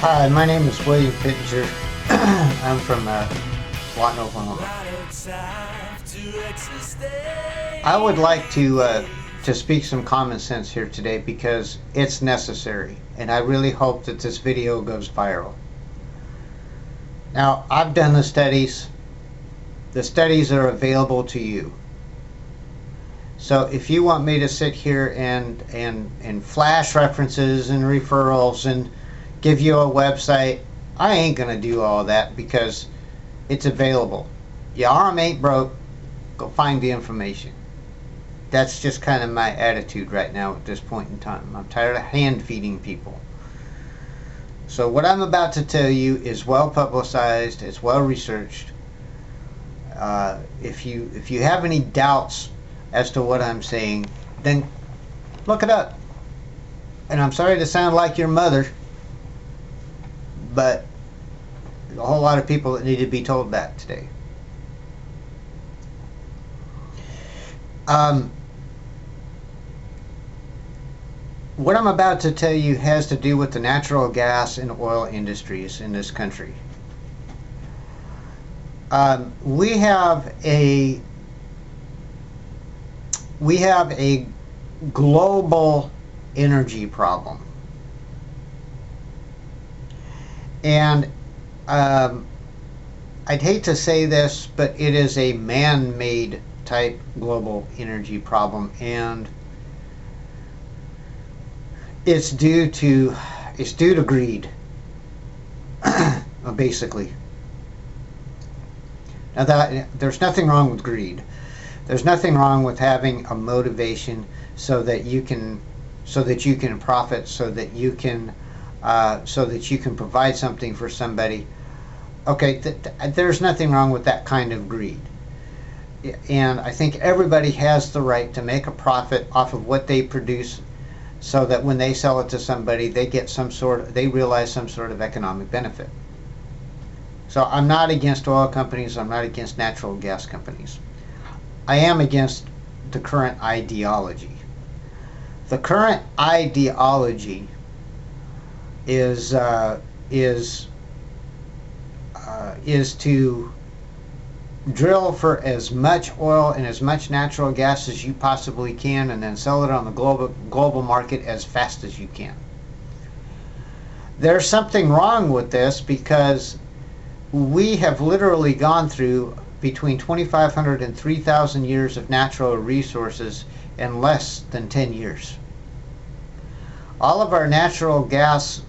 Hi, my name is William Pittenger. I'm from Lawton, Oklahoma. I would like to speak some common sense here today because it's necessary, and I really hope that this video goes viral. Now, I've done the studies. The studies are available to you. So if you want me to sit here and flash references and referrals and give you a website, I ain't gonna do all that because it's available. Your arm ain't broke, go find the information. That's just kind of my attitude right now at this point in time. I'm tired of hand feeding people. So what I'm about to tell you is well publicized, it's well researched. If you have any doubts as to what I'm saying, then look it up. And I'm sorry to sound like your mother, but there's a whole lot of people that need to be told that today. What I'm about to tell you has to do with the natural gas and oil industries in this country. We have a global energy problem. And I'd hate to say this, but it is a man-made type global energy problem, and it's due to greed, basically. Now, there's nothing wrong with greed. There's nothing wrong with having a motivation so that you can profit, so that you can provide something for somebody. Okay, there's nothing wrong with that kind of greed. And I think everybody has the right to make a profit off of what they produce, so that when they sell it to somebody, they realize some sort of economic benefit. So I'm not against oil companies, I'm not against natural gas companies. I am against the current ideology. The current ideology is to drill for as much oil and as much natural gas as you possibly can, and then sell it on the global market as fast as you can. There's something wrong with this because we have literally gone through between 2,500 and 3,000 years of natural resources in less than 10 years. All of our natural gas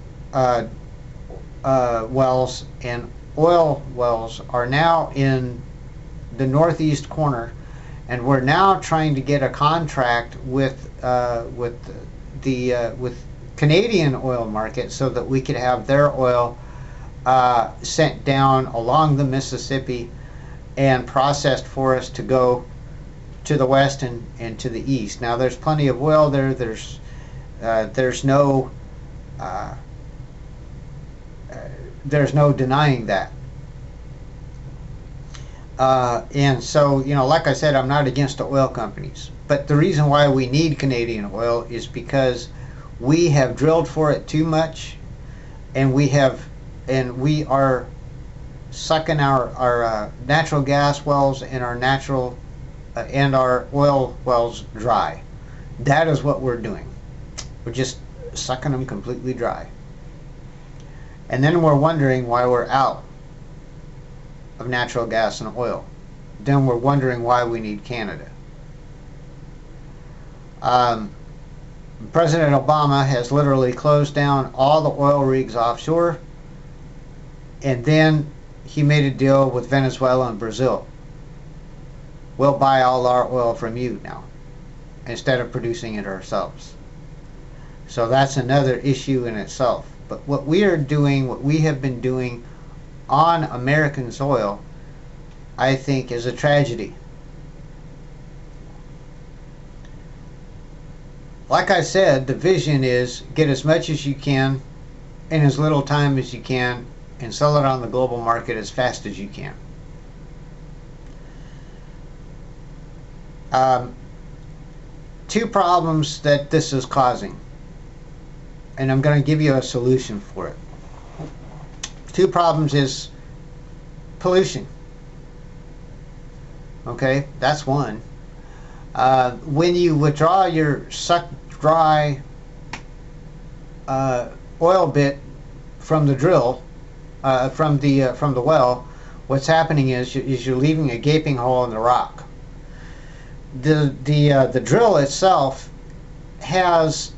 wells and oil wells are now in the northeast corner, and we're now trying to get a contract with Canadian oil market so that we could have their oil sent down along the Mississippi and processed for us to go to the west and to the east. Now, there's plenty of oil there. There's no denying that. And so, like I said, I'm not against the oil companies. But the reason why we need Canadian oil is because we have drilled for it too much, and we are sucking our natural gas wells and our oil wells dry. That is what we're doing. We're just sucking them completely dry. And then we're wondering why we're out of natural gas and oil. Then we're wondering why we need Canada. President Obama has literally closed down all the oil rigs offshore, and then he made a deal with Venezuela and Brazil. We'll buy all our oil from you now, instead of producing it ourselves. So that's another issue in itself. But what we have been doing on American soil, I think, is a tragedy. Like I said, the vision is get as much as you can in as little time as you can and sell it on the global market as fast as you can. Two problems that this is causing, and I'm going to give you a solution for it. Two problems is pollution. Okay, that's one. When you withdraw your sucked dry oil bit from the drill, from the well, what's happening is you're leaving a gaping hole in the rock. The drill itself has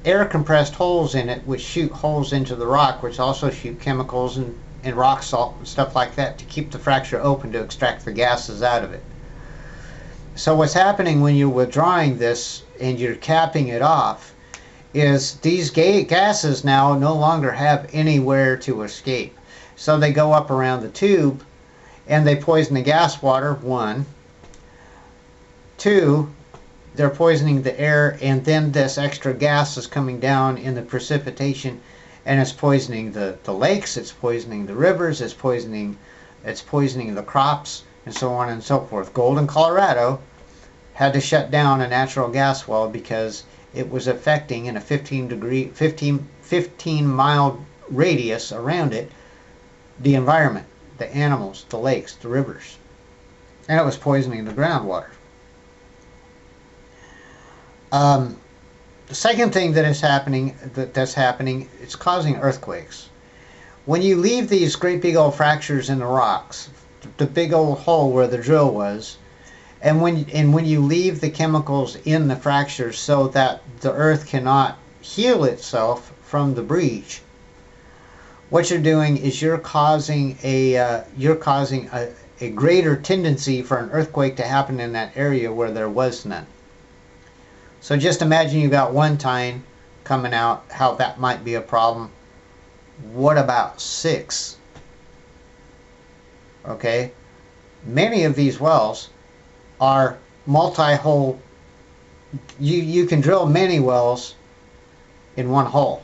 air compressed holes in it, which shoot holes into the rock, which also shoot chemicals and rock salt and stuff like that to keep the fracture open to extract the gases out of it. So what's happening when you're withdrawing this and you're capping it off is these gases now no longer have anywhere to escape. So they go up around the tube and they poison the gas water, one. Two, they're poisoning the air, and then this extra gas is coming down in the precipitation and it's poisoning the lakes, it's poisoning the rivers, it's poisoning the crops, and so on and so forth. Golden, Colorado had to shut down a natural gas well because it was affecting in a 15 mile radius around it the environment, the animals, the lakes, the rivers, and it was poisoning the groundwater. The second thing that is happening, it's causing earthquakes. When you leave these great big old fractures in the rocks, the big old hole where the drill was, and when you leave the chemicals in the fractures so that the earth cannot heal itself from the breach, what you're doing is you're causing a greater tendency for an earthquake to happen in that area where there was none. So just imagine you got one tine coming out, how that might be a problem. What about 6? Okay, many of these wells are multi-hole. You can drill many wells in one hole,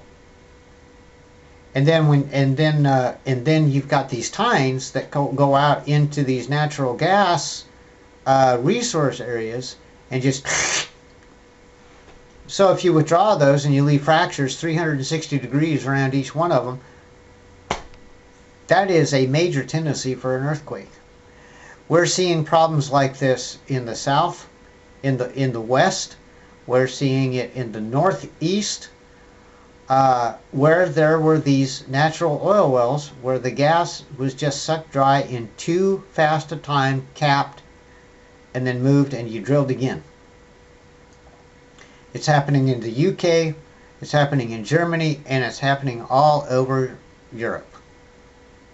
and then you've got these tines that go out into these natural gas resource areas and just. So if you withdraw those and you leave fractures 360 degrees around each one of them, that is a major tendency for an earthquake. We're seeing problems like this in the south, in the west. We're seeing it in the northeast, where there were these natural oil wells where the gas was just sucked dry in too fast a time, capped, and then moved, and you drilled again. It's happening in the UK, it's happening in Germany, and it's happening all over Europe.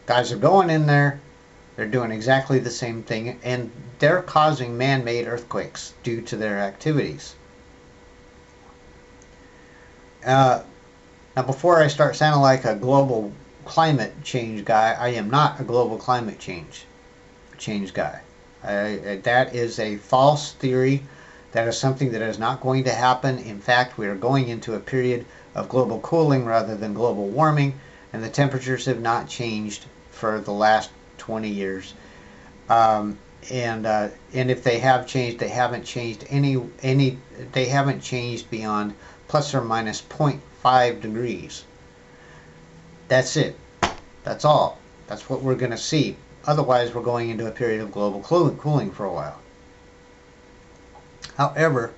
Guys are going in there, they're doing exactly the same thing, and they're causing man-made earthquakes due to their activities. Now, before I start sounding like a global climate change guy, I am not a global climate change guy. That is a false theory. That is something that is not going to happen. In fact, we are going into a period of global cooling rather than global warming, and the temperatures have not changed for the last 20 years. And if they have changed, they haven't changed they haven't changed beyond plus or minus 0.5 degrees. That's it. That's all. That's what we're going to see. Otherwise, we're going into a period of global cooling for a while. However,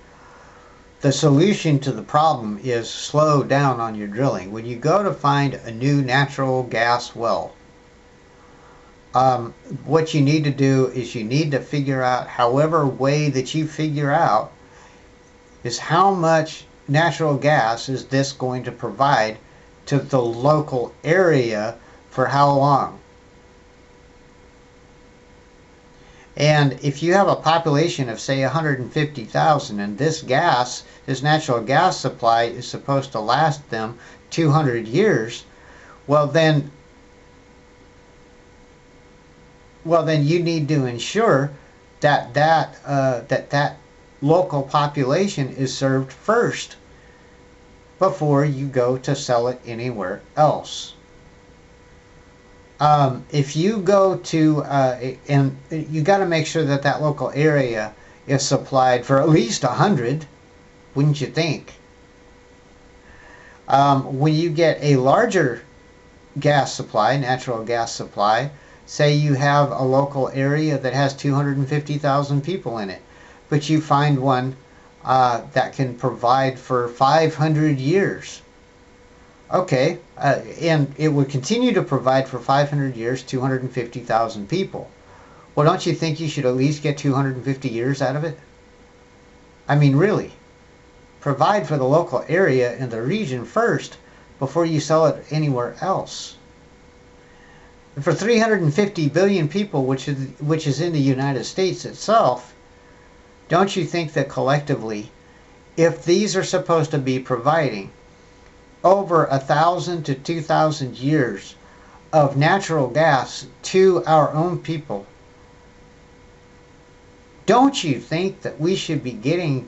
the solution to the problem is slow down on your drilling. When you go to find a new natural gas well, what you need to do is you need to figure out, however way that you figure out, is how much natural gas is this going to provide to the local area for how long. And if you have a population of, say, 150,000, and this natural gas supply is supposed to last them 200 years, well then you need to ensure that that local population is served first before you go to sell it anywhere else. If you go to, and you got to make sure that that local area is supplied for at least 100, wouldn't you think? When you get a larger gas supply, natural gas supply. Say you have a local area that has 250,000 people in it, but you find one that can provide for 500 years. Okay, and it would continue to provide for 500 years, 250,000 people. Well, don't you think you should at least get 250 years out of it? I mean, really, provide for the local area and the region first before you sell it anywhere else. And for 350 billion people, which is in the United States itself, don't you think that collectively, if these are supposed to be providing over 1,000 to 2,000 years of natural gas to our own people, don't you think that we should be getting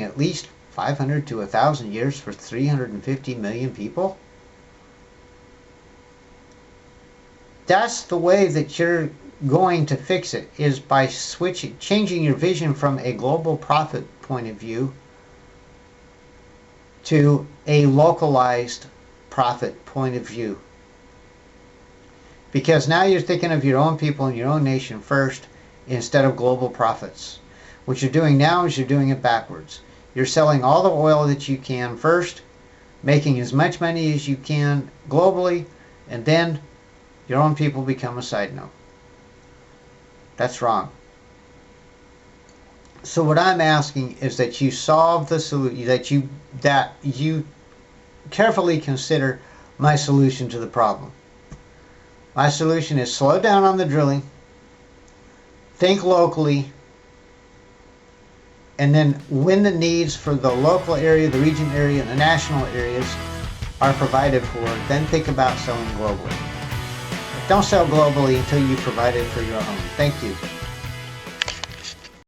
at least 500 to 1,000 years for 350 million people? That's the way that you're going to fix it, is by changing your vision from a global profit point of view to a localized profit point of view. Because now you're thinking of your own people and your own nation first instead of global profits. What you're doing now is you're doing it backwards. You're selling all the oil that you can first, making as much money as you can globally, and then your own people become a side note. That's wrong. So what I'm asking is that you solve the solution, that you carefully consider my solution to the problem. My solution is slow down on the drilling, think locally, and then when the needs for the local area, the region area, and the national areas are provided for, then think about selling globally. But don't sell globally until you provide it for your own. Thank you.